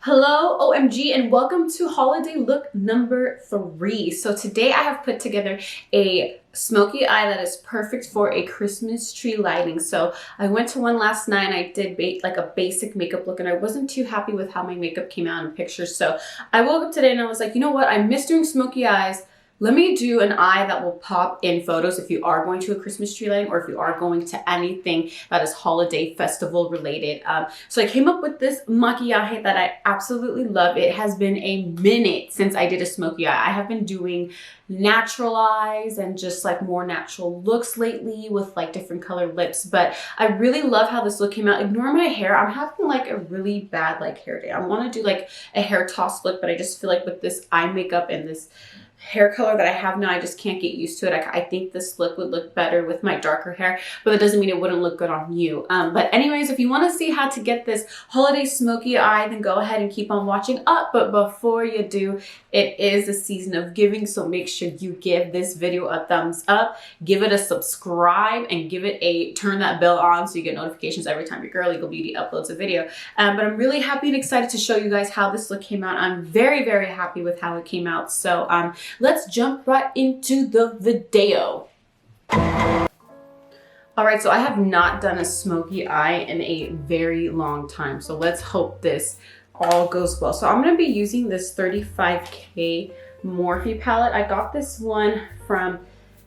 Hello, OMG, and welcome to holiday look number 3. So today I have put together a smoky eye that is perfect for a Christmas tree lighting. So I went to one last night and I did like a basic makeup look, and I wasn't too happy with how my makeup came out in pictures. So I woke up today and I was like, you know what? I miss doing smoky eyes. Let me do an eye that will pop in photos if you are going to a Christmas tree lighting or if you are going to anything that is holiday festival related. So I came up with this maquillaje that I absolutely love. It has been a minute since I did a smoky eye. I have been doing natural eyes and just like more natural looks lately with like different colored lips, but I really love how this look came out. Ignore my hair. I'm having like a really bad like hair day. I want to do like a hair toss look, but I just feel like with this eye makeup and this hair color that I have now, I just can't get used to it. I think this look would look better with my darker hair, but that doesn't mean it wouldn't look good on you. But anyways, if you want to see how to get this holiday smoky eye, then go ahead and keep on watching up. But before you do, it is a season of giving, so make sure you give this video a thumbs up, give it a subscribe, and give it a turn that bell on so you get notifications every time your girl Legal Beauty uploads a video. But I'm really happy and excited to show you guys how this look came out. I'm very, very happy with how it came out. So let's jump right into the video. All right, so I have not done a smoky eye in a very long time. So let's hope this all goes well. So I'm gonna be using this 35K Morphe palette. I got this one from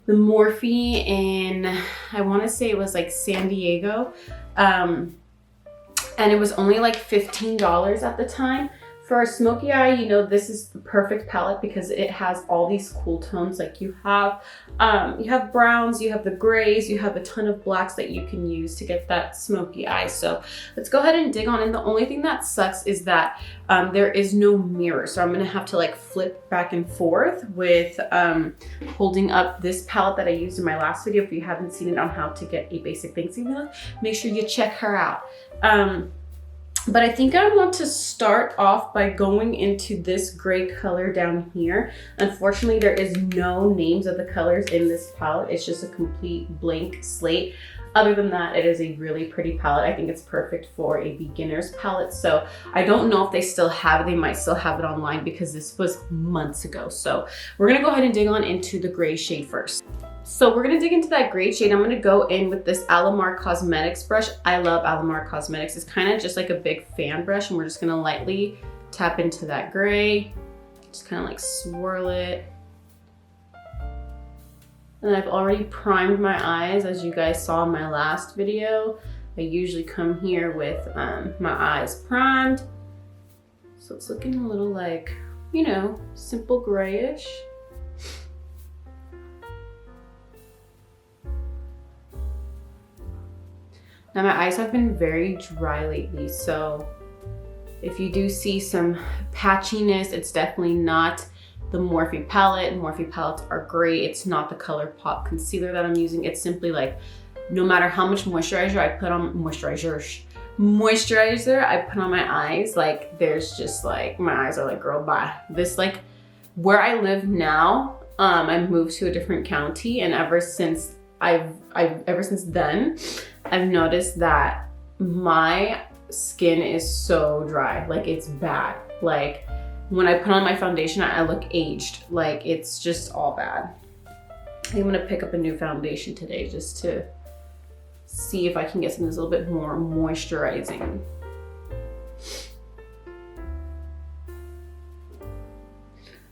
the Morphe in, I wanna say it was like San Diego. And it was only like $15 at the time. For a smoky eye, you know, this is the perfect palette because it has all these cool tones. Like you have browns, you have the grays, you have a ton of blacks that you can use to get that smoky eye. So let's go ahead and dig on in. The only thing that sucks is that there is no mirror. So I'm gonna have to like flip back and forth with holding up this palette that I used in my last video. If you haven't seen it on how to get a basic Thanksgiving look, make sure you check her out. But I think I want to start off by going into this gray color down here. Unfortunately, there is no names of the colors in this palette. It's just a complete blank slate. Other than that, it is a really pretty palette. I think it's perfect for a beginner's palette. So I don't know if they still have it. They might still have it online because this was months ago. So we're gonna go ahead and dig on into the gray shade first. So we're gonna dig into that gray shade. I'm gonna go in with this Alamar Cosmetics brush. I love Alamar Cosmetics. It's kind of just like a big fan brush, and we're just gonna lightly tap into that gray. Just kind of like swirl it. And I've already primed my eyes, as you guys saw in my last video. I usually come here with my eyes primed. So it's looking a little like, you know, simple grayish. Now my eyes have been very dry lately, so if you do see some patchiness, it's definitely not the Morphe palette. Morphe palettes are great. It's not the ColourPop concealer that I'm using. It's simply like, no matter how much moisturizer I put on, moisturizer I put on my eyes, like there's just like, my eyes are like, girl, bye. This like, where I live now, I moved to a different county, and ever since then, I've noticed that my skin is so dry. Like it's bad. Like when I put on my foundation, I look aged. Like it's just all bad. I think I'm gonna pick up a new foundation today just to see if I can get something that's a little bit more moisturizing.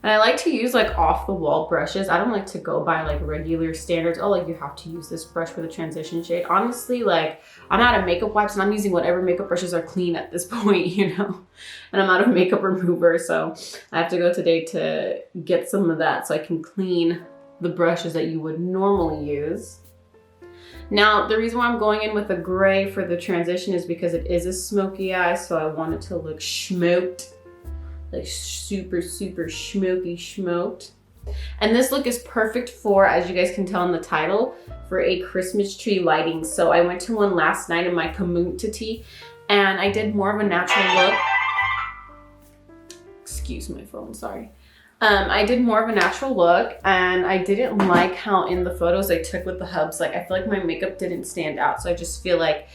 And I like to use like off the wall brushes. I don't like to go by like regular standards. Oh, like you have to use this brush for the transition shade. Honestly, like I'm out of makeup wipes and I'm using whatever makeup brushes are clean at this point, you know? And I'm out of makeup remover, so I have to go today to get some of that so I can clean the brushes that you would normally use. Now, the reason why I'm going in with a gray for the transition is because it is a smoky eye, so I want it to look smoked. Like super, super smoky smoked. And this look is perfect for, as you guys can tell in the title, for a Christmas tree lighting. So I went to one last night in my community and I did more of a natural look. Excuse my phone, sorry. I did more of a natural look, and I didn't like how in the photos I took with the hubs, like I feel like my makeup didn't stand out. So I just feel like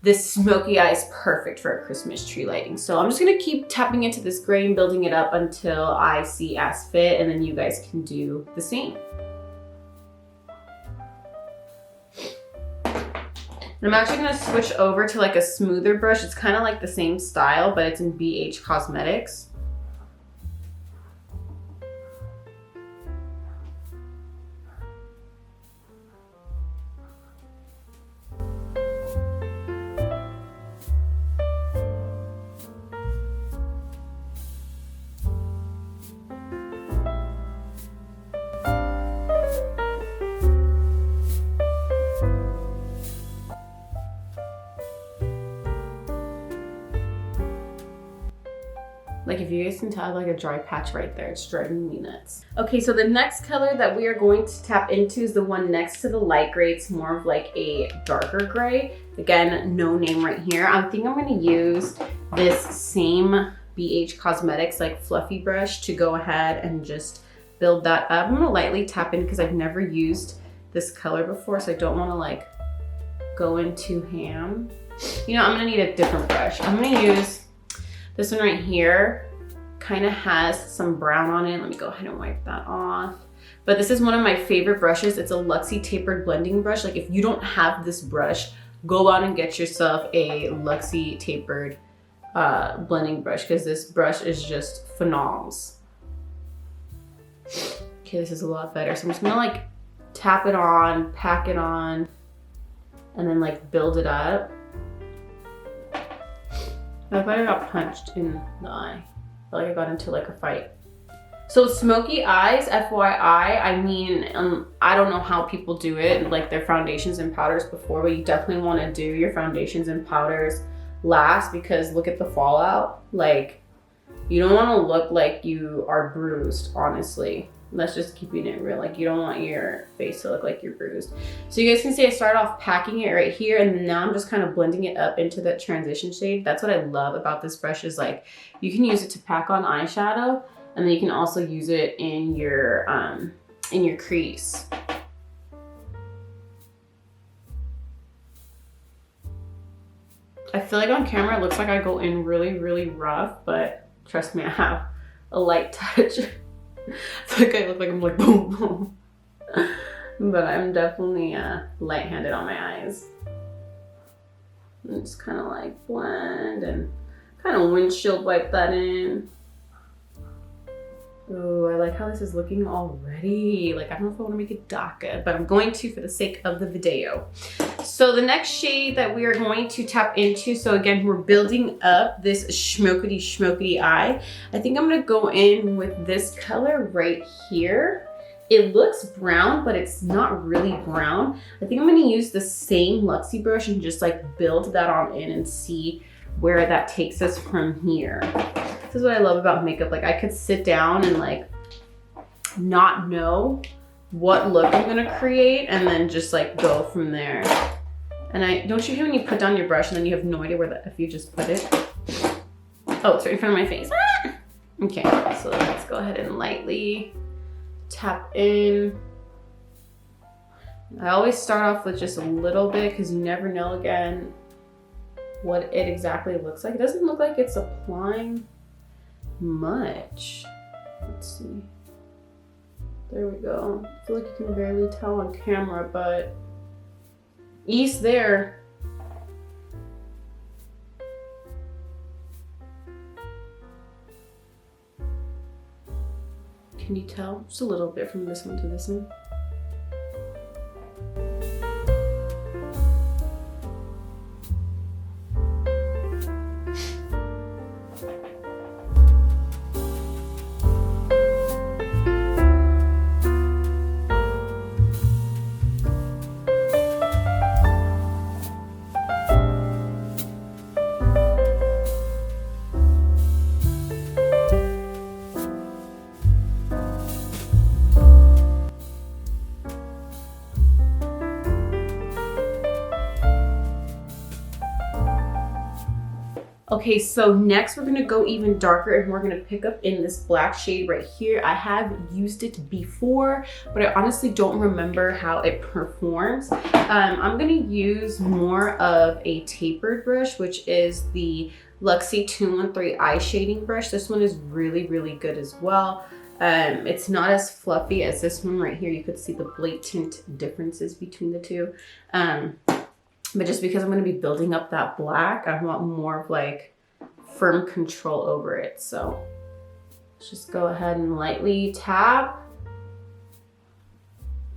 this smoky eye is perfect for a Christmas tree lighting. So I'm just gonna keep tapping into this gray and building it up until I see as fit, and then you guys can do the same. I'm actually gonna switch over to like a smoother brush. It's kind of like the same style, but it's in BH Cosmetics. Like if you guys can tell, I have like a dry patch right there. It's driving me nuts. Okay, so the next color that we are going to tap into is the one next to the light gray. It's more of like a darker gray. Again, no name right here. I think I'm gonna use this same BH Cosmetics like fluffy brush to go ahead and just build that up. I'm gonna lightly tap in because I've never used this color before, so I don't wanna like go in too ham. You know, I'm gonna need a different brush. I'm gonna use this one right here. Kind of has some brown on it. Let me go ahead and wipe that off. But this is one of my favorite brushes. It's a Luxie tapered blending brush. Like if you don't have this brush, go out and get yourself a Luxie tapered blending brush, because this brush is just phenomenal. Okay, this is a lot better. So I'm just gonna like tap it on, pack it on, and then like build it up. I thought I got punched in the eye. I feel like I got into like a fight. So smoky eyes, FYI, I mean, I don't know how people do it, like their foundations and powders before, but you definitely want to do your foundations and powders last, because look at the fallout. Like, you don't want to look like you are bruised, honestly. That's just keeping it real. Like, you don't want your face to look like you're bruised. So you guys can see I start off packing it right here, and now I'm just kind of blending it up into that transition shade. That's what I love about this brush, is like you can use it to pack on eyeshadow, and then you can also use it in your crease. I feel like on camera it looks like I go in really, really rough, but trust me, I have a light touch. I feel like I look like I'm like boom, boom. But I'm definitely light-handed on my eyes. And just kind of like blend and kind of windshield wipe that in. Oh, I like how this is looking already. Like, I don't know if I want to make it darker, but I'm going to for the sake of the video. So the next shade that we are going to tap into, so again, we're building up this schmokity eye. I think I'm gonna go in with this color right here. It looks brown, but it's not really brown. I think I'm gonna use the same Luxie brush and just like build that on in and see where that takes us from here. This is what I love about makeup. Like, I could sit down and like not know what look I'm gonna create and then just like go from there. And don't you hate when you put down your brush and then you have no idea where if you just put it? Oh, it's right in front of my face. Ah! Okay, so let's go ahead and lightly tap in. I always start off with just a little bit because you never know, again, what it exactly looks like. It doesn't look like it's applying much. Let's see. There we go. I feel like you can barely tell on camera, but ease there. Can you tell? Just a little bit from this one to this one. Okay, so next we're gonna go even darker and we're gonna pick up in this black shade right here. I have used it before, but I honestly don't remember how it performs. I'm gonna use more of a tapered brush, which is the Luxie 213 eye shading brush. This one is really, really good as well. It's not as fluffy as this one right here. You could see the blatant differences between the two. But just because I'm going to be building up that black, I want more of like firm control over it. So let's just go ahead and lightly tap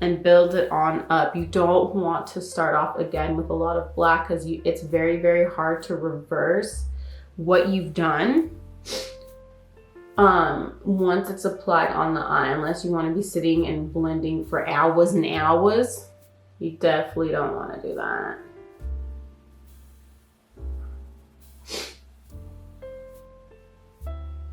and build it on up. You don't want to start off again with a lot of black because it's very, very hard to reverse what you've done once it's applied on the eye, unless you want to be sitting and blending for hours and hours. You definitely don't want to do that.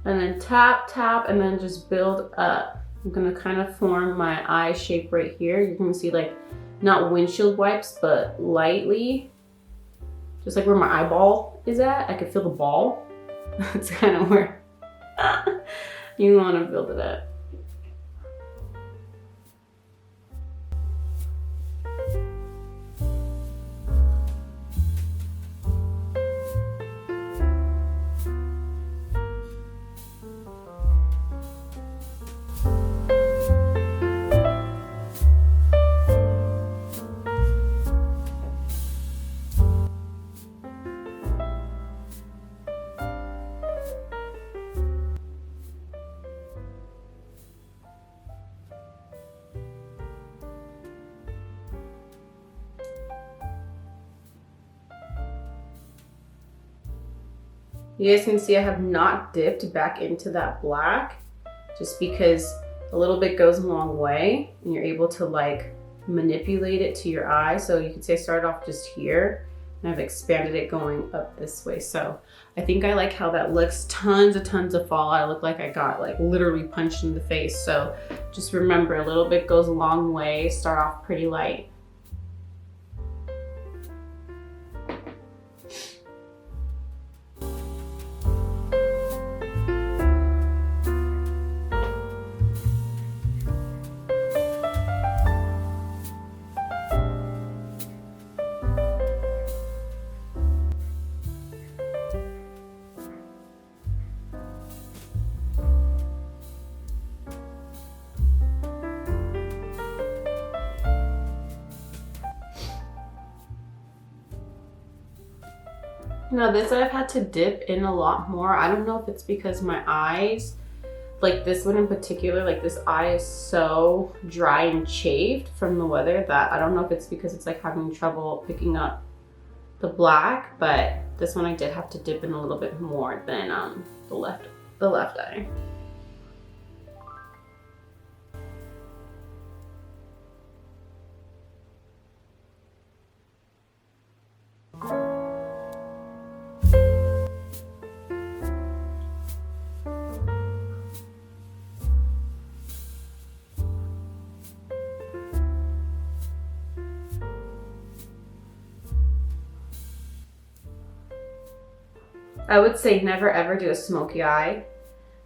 And then tap, tap, and then just build up. I'm gonna kind of form my eye shape right here. You're gonna see like, not windshield wipes, but lightly, just like where my eyeball is at. I can feel the ball. That's kind of where you wanna build it up. You guys can see I have not dipped back into that black just because a little bit goes a long way and you're able to like manipulate it to your eye. So you can see I started off just here and I've expanded it going up this way. So I think I like how that looks. Tons of fallout. I look like I got like literally punched in the face. So just remember, a little bit goes a long way. Start off pretty light. Now this I've had to dip in a lot more. I don't know if it's because my eyes, like this one in particular, like this eye is so dry and chafed from the weather that I don't know if it's because it's like having trouble picking up the black, but this one I did have to dip in a little bit more than the left eye. I would say never ever do a smoky eye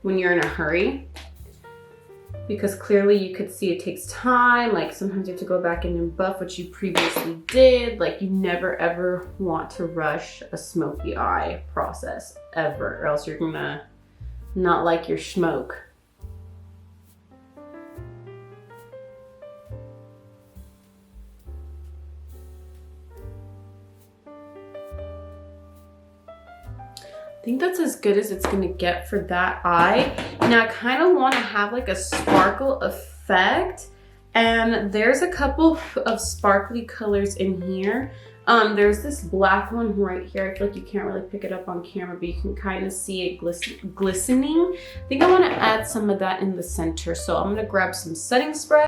when you're in a hurry, because clearly you could see it takes time. Like sometimes you have to go back in and buff what you previously did. Like you never ever want to rush a smoky eye process ever, or else you're gonna not like your smoke. I think that's as good as it's gonna get for that eye. Now I kind of want to have like a sparkle effect, and there's a couple of sparkly colors in here. There's this black one right here. I feel like you can't really pick it up on camera, but you can kind of see it glistening. I think I want to add some of that in the center. So I'm gonna grab some setting spray.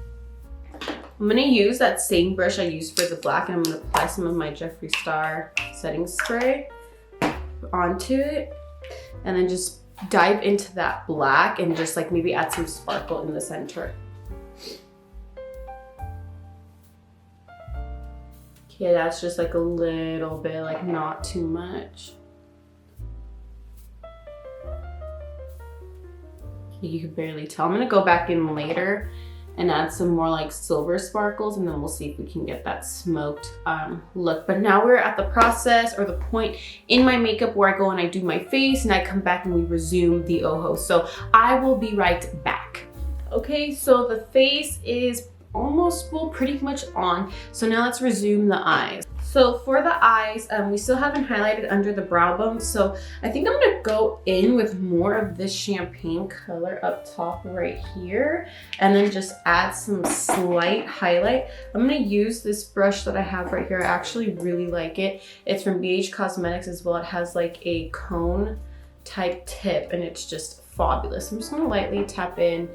I'm gonna use that same brush I used for the black, and I'm gonna apply some of my Jeffree Star setting spray onto it, and then just dive into that black and just like maybe add some sparkle in the center. Okay, that's just like a little bit, like not too much. You can barely tell. I'm gonna go back in later and add some more like silver sparkles, and then we'll see if we can get that smoked look. But now we're at the process or the point in my makeup where I go and I do my face and I come back and we resume the Ojo. So I will be right back. Okay, so the face is almost, well, pretty much on. So now let's resume the eyes. So for the eyes, we still haven't highlighted under the brow bone. So I think I'm gonna go in with more of this champagne color up top right here, and then just add some slight highlight. I'm gonna use this brush that I have right here. I actually really like it. It's from BH Cosmetics as well. It has like a cone type tip and it's just fabulous. I'm just gonna lightly tap in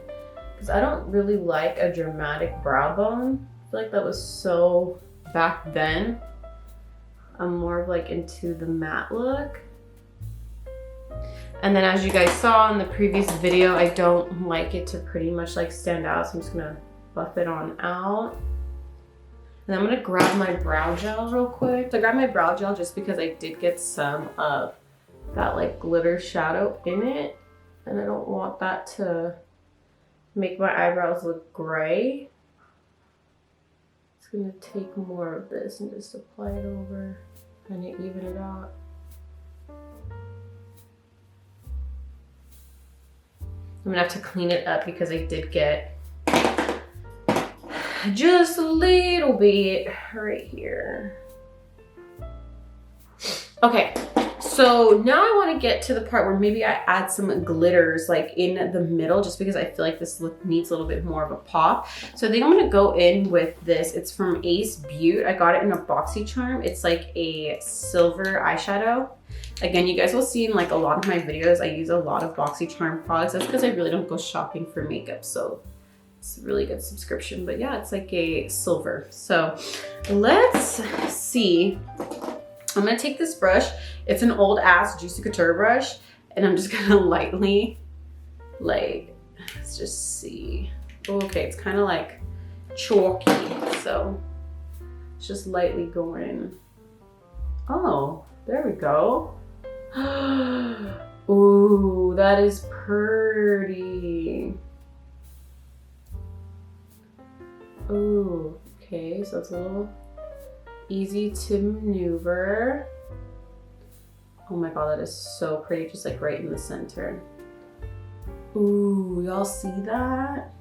because I don't really like a dramatic brow bone. I feel like that was so back then. I'm more of like into the matte look. And then as you guys saw in the previous video, I don't like it to pretty much like stand out. So I'm just gonna buff it on out. And I'm gonna grab my brow gel real quick. So I grabbed my brow gel just because I did get some of that like glitter shadow in it. And I don't want that to make my eyebrows look gray. Just gonna take more of this and just apply it over. And even it out. I'm gonna have to clean it up because I did get just a little bit right here. Okay, so now I want to get to the part where maybe I add some glitters like in the middle, just because I feel like this look needs a little bit more of a pop. So I think I'm gonna go in with this. It's from Ace Beauty. I got it in a BoxyCharm. It's like a silver eyeshadow. Again, you guys will see in like a lot of my videos, I use a lot of BoxyCharm products. That's because I really don't go shopping for makeup. So it's a really good subscription, but yeah, it's like a silver. So let's see. I'm gonna take this brush. It's an old ass Juicy Couture brush, and I'm just gonna lightly, like, let's just see. Okay, it's kind of like chalky, so it's just lightly going. Oh, there we go. Ooh, that is pretty. Ooh, okay, so it's a little easy to maneuver. Oh my god, that is so pretty, just like right in the center. Ooh, y'all see that?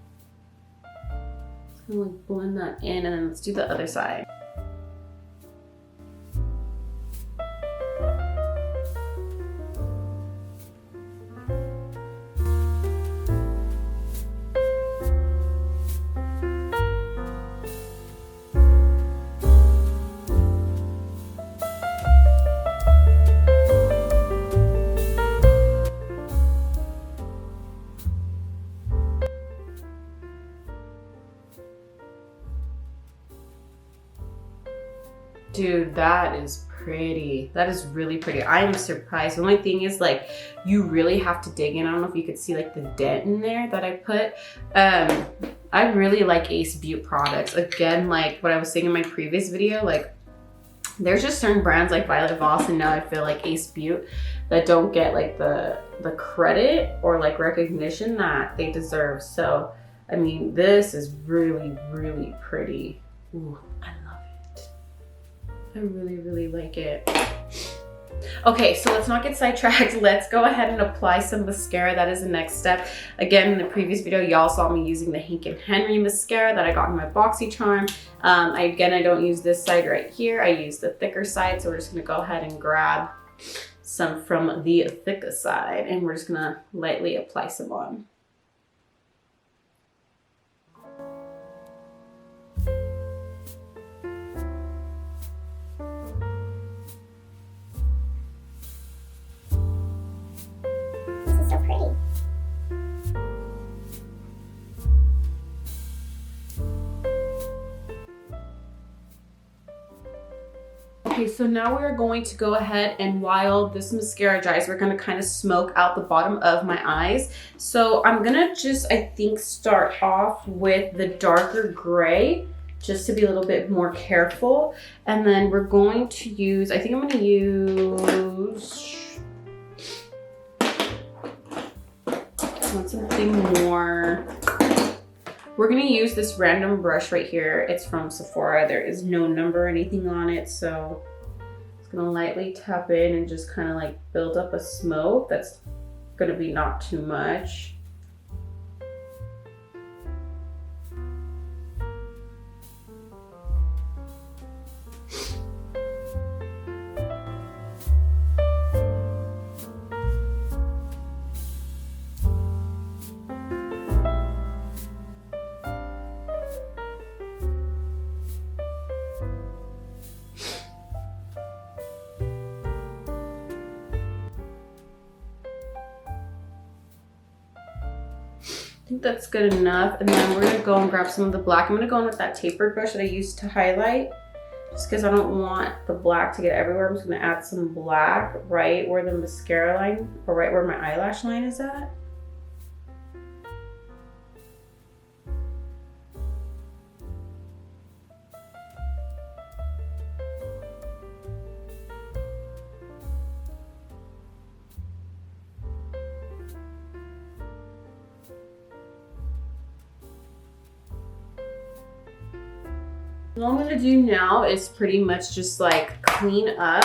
Just gonna like blend that in, and then let's do the other side. Dude, that is pretty. That is really pretty. I am surprised. The only thing is, like, you really have to dig in. I don't know if you could see like the dent in there that I put. I really like Ace Beauty products. Again, like what I was saying in my previous video, like there's just certain brands like Violet Voss and now I feel like Ace Beauty that don't get like the credit or like recognition that they deserve. So, I mean, this is really, really pretty. Ooh, I love it. I really, really like it. Okay, so let's not get sidetracked. Let's go ahead and apply some mascara. That is the next step. Again, in the previous video, y'all saw me using the Hank & Henry mascara that I got in my BoxyCharm. Again, I don't use this side right here. I use the thicker side, so we're just gonna go ahead and grab some from the thicker side, and we're just gonna lightly apply some on. Okay, so now we're going to go ahead and while this mascara dries, we're gonna kind of smoke out the bottom of my eyes. So I'm gonna just, I think, start off with the darker gray, just to be a little bit more careful. And then we're going to use, I think I'm gonna use want something more. We're gonna use this random brush right here. It's from Sephora. There is no number or anything on it, so it's gonna lightly tap in and just kind of like build up a smoke. That's gonna be not too much. I think that's good enough. And then we're gonna go and grab some of the black. I'm gonna go in with that tapered brush that I used to highlight, just because I don't want the black to get everywhere. I'm just gonna add some black right where the mascara line, or right where my eyelash line is at. All I'm gonna do now is pretty much just like clean up.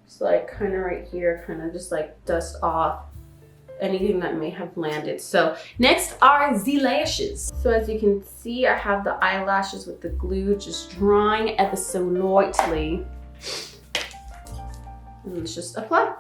Just like kind of right here, kind of just like dust off anything that may have landed. So next are the lashes. So as you can see, I have the eyelashes with the glue just drying ever so lightly. And let's just apply.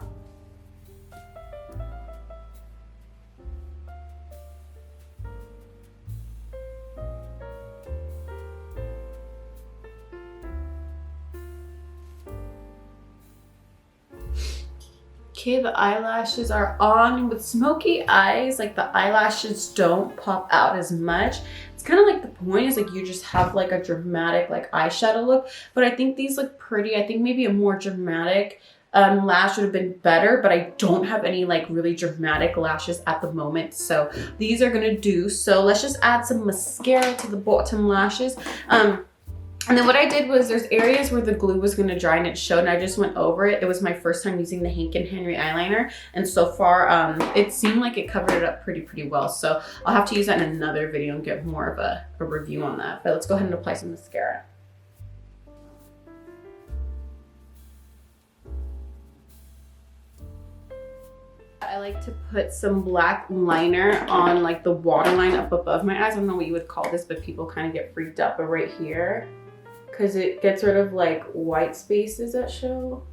Okay, the eyelashes are on. With smoky eyes, like the eyelashes don't pop out as much. It's kind of like the point is like you just have like a dramatic like eyeshadow look, but I think these look pretty. I think maybe a more dramatic lash would have been better, but I don't have any like really dramatic lashes at the moment, so these are gonna do. So let's just add some mascara to the bottom lashes. And then what I did was there's areas where the glue was gonna dry and it showed, and I just went over it. It was my first time using the Hank & Henry eyeliner, and so far it seemed like it covered it up pretty well. So I'll have to use that in another video and get more of a review on that. But let's go ahead and apply some mascara. I like to put some black liner on like the waterline up above my eyes. I don't know what you would call this, but people kind of get freaked out. But right here, because it gets rid of like white spaces that show.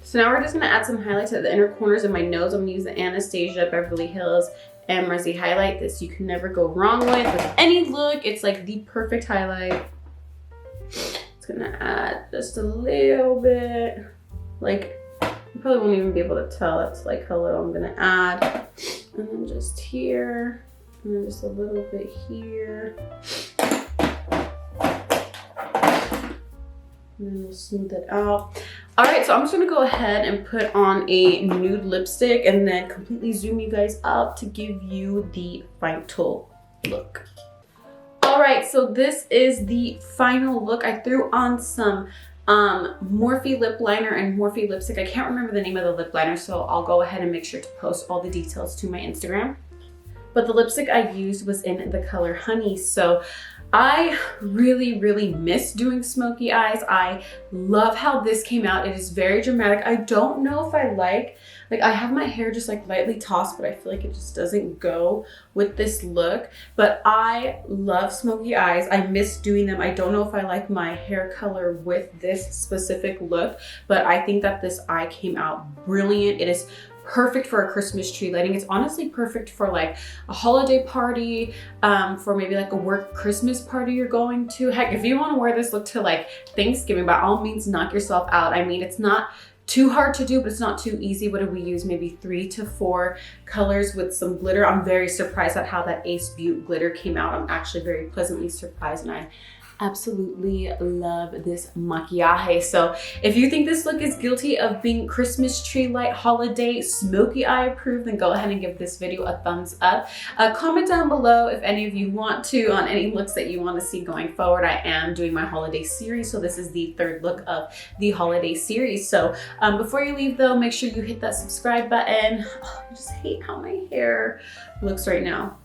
So now we're just gonna add some highlights at the inner corners of my nose. I'm gonna use the Anastasia Beverly Hills Emerald highlight. This you can never go wrong with any look. It's like the perfect highlight. It's gonna add just a little bit, like you probably won't even be able to tell. That's like how little I'm gonna add. And then just here, and then just a little bit here. And then we'll smooth it out. All right, so I'm just gonna go ahead and put on a nude lipstick and then completely zoom you guys out to give you the final look. All right, so this is the final look. I threw on some Morphe lip liner and Morphe lipstick. I can't remember the name of the lip liner, so I'll go ahead and make sure to post all the details to my Instagram. But the lipstick I used was in the color Honey. So I really miss doing smoky eyes. I love how this came out. It is very dramatic. I don't know if I like I have my hair just like lightly tossed, but I feel like it just doesn't go with this look. But I love smoky eyes. I miss doing them. I don't know if I like my hair color with this specific look, but I think that this eye came out brilliant. It is perfect for a Christmas tree lighting. It's honestly perfect for like a holiday party, for maybe like a work Christmas party you're going to. Heck, if you want to wear this look to like Thanksgiving, by all means knock yourself out. I mean, it's not too hard to do, but it's not too easy. What did we use? Maybe 3 to 4 colors with some glitter. I'm very surprised at how that Ace Butte glitter came out. I'm actually very pleasantly surprised, and I absolutely love this maquillaje. So if you think this look is guilty of being Christmas tree light holiday smoky eye approved, then go ahead and give this video a thumbs up. Comment down below if any of you want to on any looks that you want to see going forward. I am doing my holiday series, so this is the third look of the holiday series. So before you leave though, make sure you hit that subscribe button. Oh, I just hate how my hair looks right now.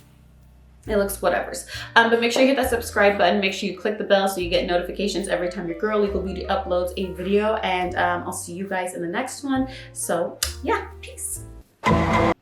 It looks whatevers. But make sure you hit that subscribe button. Make sure you click the bell so you get notifications every time your girl Legal Beauty uploads a video. And I'll see you guys in the next one. So yeah, peace.